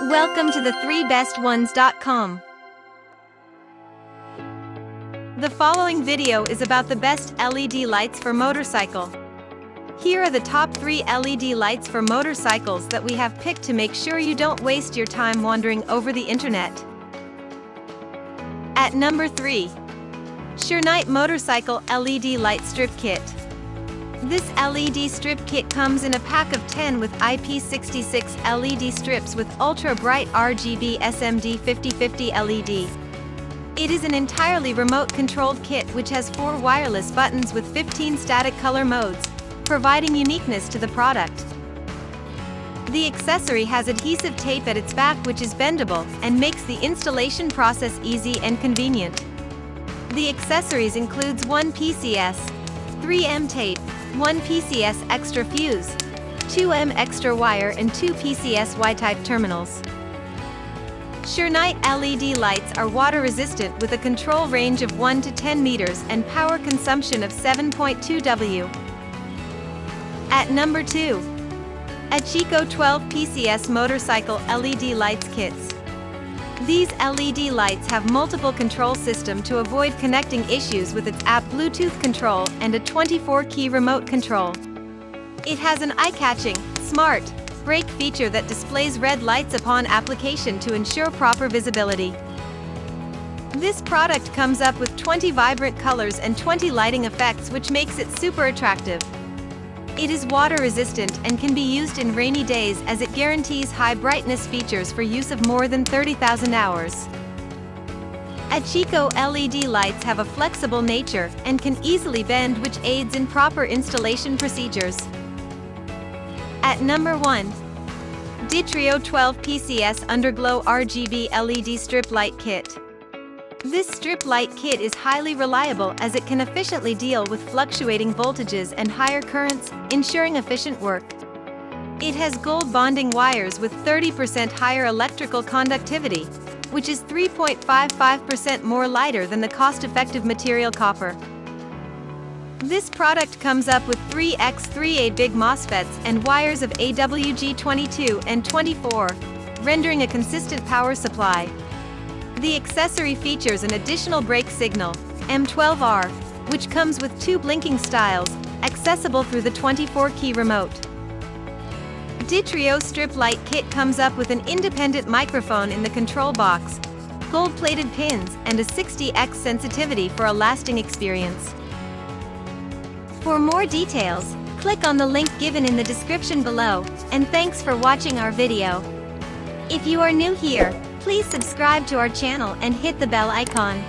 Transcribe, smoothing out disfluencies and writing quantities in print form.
Welcome to the 3bestones.com. The following video is about the best LED lights for motorcycle. Here are the top 3 LED lights for motorcycles that we have picked to make sure you don't waste your time wandering over the internet. At number 3. Shinight Motorcycle LED Light Strip Kit. This LED strip kit comes in a pack of 10 with IP66 LED strips with ultra-bright RGB SMD 5050 LED. It is an entirely remote-controlled kit which has 4 wireless buttons with 15 static color modes, providing uniqueness to the product. The accessory has adhesive tape at its back which is bendable and makes the installation process easy and convenient. The accessories includes 1 PCS, 3M tape, 1 PCS extra fuse, 2M extra wire and 2 PCS Y-type terminals. Shinight LED lights are water resistant with a control range of 1 to 10 meters and power consumption of 7.2 W. At number 2. ACHICO 12 PCS Motorcycle LED Lights Kits. These LED lights have multiple control system to avoid connecting issues with its app Bluetooth control and a 24-key remote control. It has an eye-catching, smart, brake feature that displays red lights upon application to ensure proper visibility. This product comes up with 20 vibrant colors and 20 lighting effects which makes it super attractive. It is water resistant and can be used in rainy days as it guarantees high brightness features for use of more than 30,000 hours. ACHICO LED lights have a flexible nature and can easily bend which aids in proper installation procedures. At number 1. DITRIO 12 PCS Underglow RGB LED Strip Light Kit. This strip light kit is highly reliable as it can efficiently deal with fluctuating voltages and higher currents, ensuring efficient work. It has gold bonding wires with 30% higher electrical conductivity, which is 3.55% more lighter than the cost-effective material copper. This product comes up with 3x3A big MOSFETs and wires of AWG22 and 24, rendering a consistent power supply. The accessory features an additional brake signal, M12R, which comes with 2 blinking styles, accessible through the 24-key remote. DITRIO strip light kit comes up with an independent microphone in the control box, gold-plated pins, and a 60x sensitivity for a lasting experience. For more details, click on the link given in the description below, and thanks for watching our video. If you are new here, please subscribe to our channel and hit the bell icon.